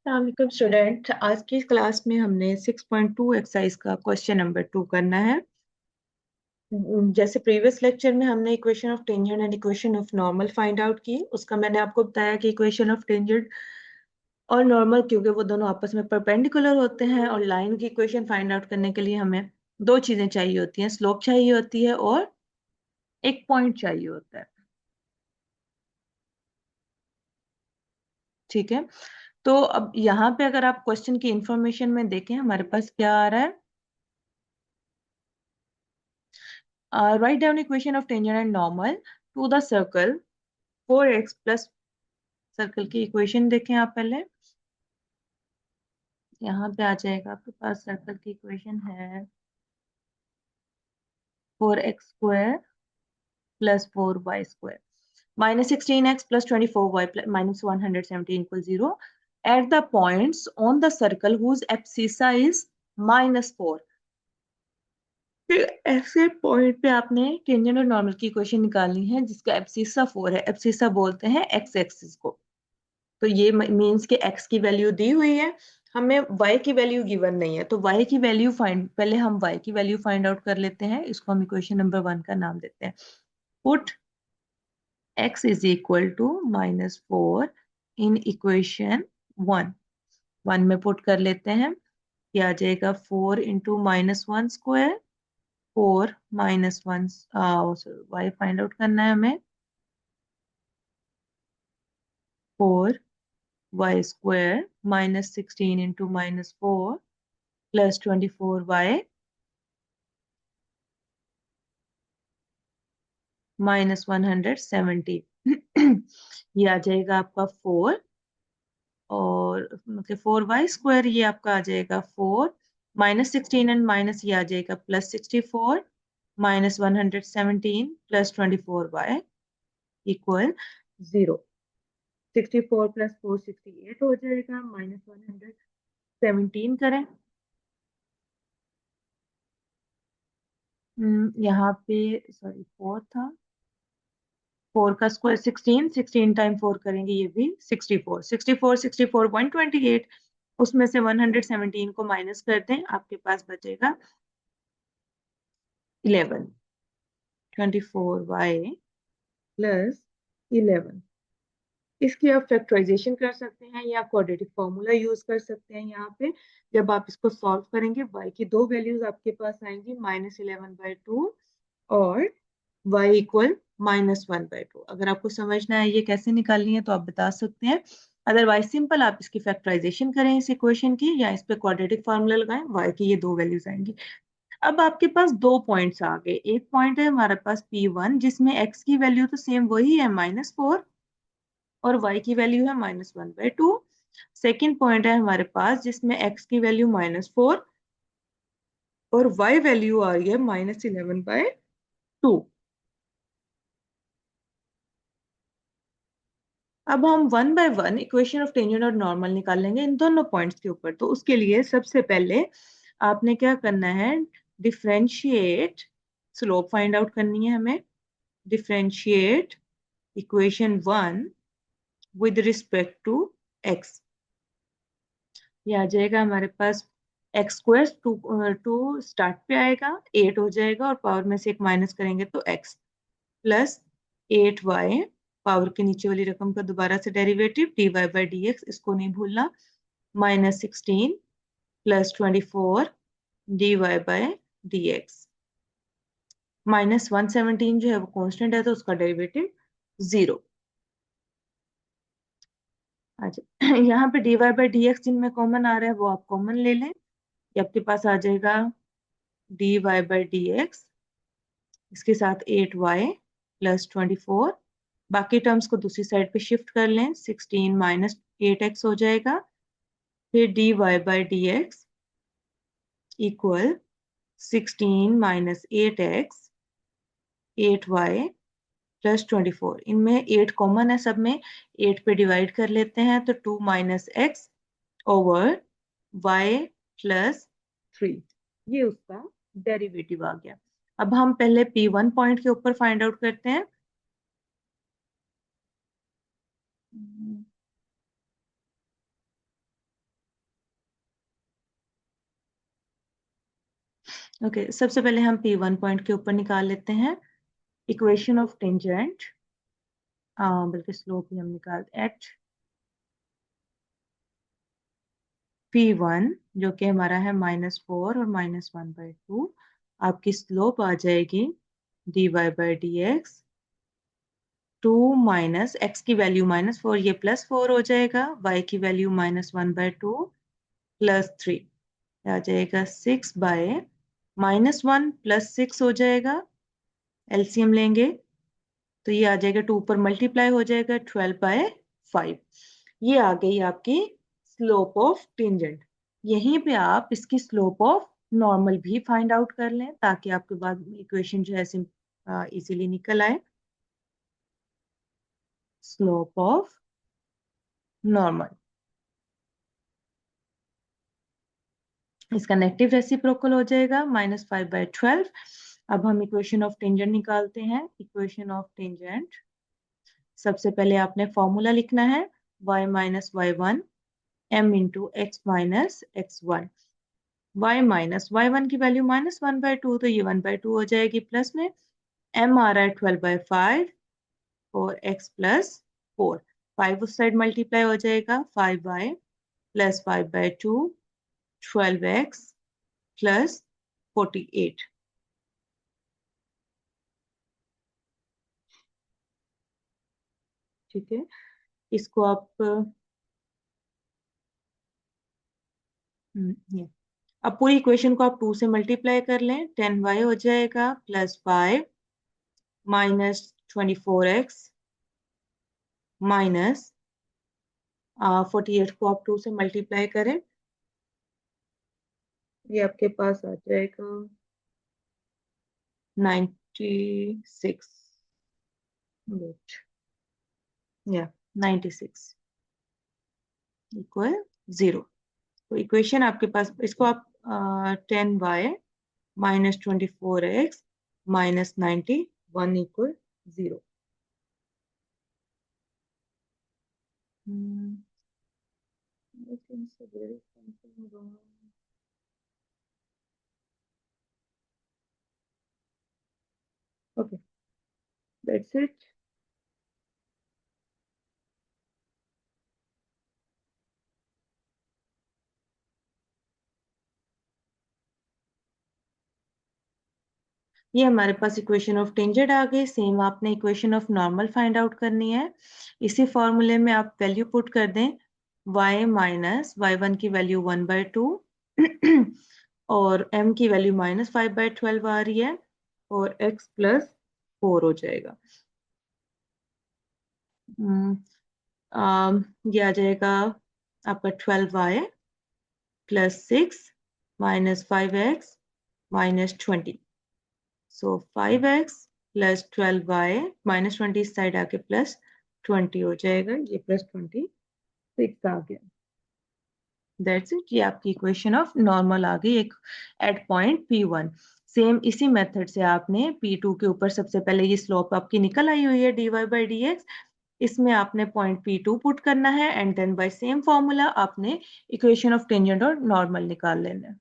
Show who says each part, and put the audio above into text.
Speaker 1: अस्सलाम स्टूडेंट, आज की क्लास में हमने 6.2 एक्सरसाइज का क्वेश्चन नंबर 2 करना है। जैसे प्रीवियस लेक्चर में हमने equation of tangent and equation of normal find out की। उसका मैंने आपको बताया कि इक्वेशन ऑफ टेंजेंट और नॉर्मल, क्योंकि वो दोनों आपस में परपेंडिकुलर होते हैं, और लाइन की इक्वेशन फाइंड आउट करने के लिए हमें दो चीजें चाहिए होती हैं, स्लोप चाहिए होती है और एक पॉइंट चाहिए होता है। ठीक है, तो अब यहाँ पे अगर आप क्वेश्चन की इंफॉर्मेशन में देखें, हमारे पास क्या आ रहा है। Write down equation of tangent and normal to the circle 4x plus। Circle की इक्वेशन देखें आप पहले। यहाँ पे आ जाएगा आपके पास सर्कल की इक्वेशन है 4x square plus 4y square minus 16x plus 24y minus 117 equals 0 at the points on the circle whose abscissa is -4। फिर ऐसे पॉइंट पे आपने टेंजेंट और नॉर्मल की इक्वेशन निकालनी है जिसका एब्सिसा 4 है। एब्सिसा बोलते हैं एक्स एक्सिस को। तो ये मीन्स कि x की वैल्यू दी हुई है, हमें y की वैल्यू गिवन नहीं है। तो y की वैल्यू पहले हम y की वैल्यू फाइंड आउट कर लेते हैं। इसको हम इक्वेशन नंबर 1 का नाम देते हैं। Put x is equal to -4 in equation 1। 1 में पुट कर लेते हैं, ये आ जाएगा 4 into -1 square. 4 -1 y find out करना है हमें। 4 y square -16 into -4 plus 24y -170। ये आ जाएगा आपका 4, और मतलब 4y स्क्वायर ये आपका आ जाएगा 4 -16 एंड माइनस ये आ जाएगा +64 -117 प्लस 24y इक्वल 0। 64 प्लस 4 68 हो जाएगा, -117 करें। यहाँ पे सॉरी 4 था, 4 का स्क्वायर 16, 16 टाइम 4 करेंगे ये भी 64, 64 64 128। उसमें से 117 को माइनस कर दें, आपके पास बचेगा 11। 24y plus 11। इसकी आप फैक्टराइजेशन कर सकते हैं या क्वाड्रेटिक फॉर्मूला यूज कर सकते हैं। यहाँ पे जब आप इसको सॉल्व करेंगे, y की दो वैल्यूज आपके पास आएंगी, -11/2 और y इक्वल -1/2। अगर आपको समझना है ये कैसे निकालनी है तो आप बता सकते हैं। अदरवाइज सिंपल आप इसकी फैक्टराइजेशन करें इस इक्वेशन की, या इस पे क्वाड्रेटिक फार्मूला लगाएं, y की ये दो वैल्यूज आएंगी। अब आपके पास दो पॉइंट्स आ गए। एक पॉइंट है हमारे पास P1 जिसमें x की वैल्यू तो सेम वही है -4, और y की वैल्यू है -1/2। सेकेंड पॉइंट है हमारे पास जिसमें x की वैल्यू -4 और y वैल्यू आ रही है -11/2। अब हम 1 बाय 1 इक्वेशन ऑफ टेंजेंट और नॉर्मल निकालेंगे इन दोनों पॉइंट्स के ऊपर। तो उसके लिए सबसे पहले आपने क्या करना है, डिफरेंशिएट स्लोप फाइंड आउट करनी है हमें। Differentiate equation 1 with respect to x। ये आ जाएगा हमारे पास एक्स स्क्वायर, टू स्टार्ट पे आएगा, 8 हो जाएगा, और पावर में से एक माइनस करेंगे तो x प्लस 8y, पावर के नीचे वाली रकम का दोबारा से डेरिवेटिव dy/dx, इसको नहीं भूलना, -16 प्लस 24 dy/dx। -117 जो है वो कांस्टेंट है तो उसका डेरिवेटिव 0। अच्छा, यहाँ पे dy/dx जिनमें कॉमन आ रहा है वो आप कॉमन ले लें। ये आपके पास आ जाएगा dy/dx, इसके साथ 8y प्लस 24। बाकी टर्म्स को दूसरी साइड पे शिफ्ट कर लें, 16 माइनस 8x हो जाएगा। फिर dy/dx equal 16 minus 8x 8y plus 24। इनमें 8 कॉमन है सब में, 8 पे डिवाइड कर लेते हैं तो 2 minus x over y plus 3। ये उसका डेरिवेटिव आ गया। अब हम पहले P1 पॉइंट के ऊपर फाइंड आउट करते हैं। ओके, सबसे पहले हम P1 पॉइंट के ऊपर निकाल लेते हैं इक्वेशन ऑफ टेंजेंट, बल्कि स्लोप ही हम निकाल एट P1 जो कि हमारा है -4 और -1/2, आपकी स्लोप आ जाएगी dy by D x, 2 minus x की वैल्यू -4, ये +4 हो जाएगा, y की वैल्यू -1/2 +3 आ जाएगा 6/, -1 +6 हो जाएगा, एलसीएम लेंगे तो ये आ जाएगा 2 पर मल्टीप्लाई हो जाएगा 12/5। ये आ गई आपकी स्लोप ऑफ टेंजेंट। यहीं पे आप इसकी स्लोप ऑफ नॉर्मल भी फाइंड आउट कर लें ताकि आपके बाद इक्वेशन जो है इजीली निकल आए। स्लोप ऑफ नॉर्मल, इसका नेगेटिव रेसिप्रोकल हो जाएगा -5/12। अब हम इक्वेशन ऑफ टेंजेंट निकालते हैं। इक्वेशन ऑफ टेंजेंट, सबसे पहले आपने फॉर्मूला लिखना है y minus y1 m into x minus x1। y minus y1 की वैल्यू -1/2, तो ये 1/2 हो जाएगी, प्लस में m आ रहा है 12/5 और x प्लस 4, 5 उस साइड मल्टीप्लाई हो जाएगा, 5y प्लस 5/2 12x प्लस 48। ठीक है, इसको आप ये अब पूरी इक्वेशन को आप 2 से मल्टीप्लाई कर लें, 10y हो जाएगा प्लस 5 माइनस 24x माइनस 48 को आप 2 से मल्टीप्लाई करें, ये आपके पास आ जाएगा 96, वेट या 96 इक्वल 0। तो इक्वेशन आपके पास, इसको आप 10y minus 24x minus 91 equal 0। I think so there is something wrong. Okay, that's it. ये हमारे पास इक्वेशन ऑफ टेंजेंट आ गई। सेम आपने equation of normal find out करनी है। इसी फॉर्मूले में आप वैल्यू पुट कर दें, y माइनस y1 की वैल्यू 1/2 और m की वैल्यू -5/12 आ रही है और x प्लस 4 हो जाएगा। ये आ जाएगा आपका 12y plus 6 minus 5x minus 20। सो 5x प्लस 12y माइनस 20 इस साइड आके प्लस 20 हो जाएगा, ये प्लस 26 आ गया। दैट्स इट, ये आपकी इक्वेशन ऑफ नॉर्मल आ गई एक एट पॉइंट P1। सेम इसी मेथड से आपने P2 के ऊपर सबसे पहले ये स्लोप आपकी निकल आई हुई है dy बाई डी एक्स, इसमें आपने पॉइंट P2 पुट करना है and then by same formula आपने इक्वेशन ऑफ टेंजेंट और नॉर्मल निकाल लेना है।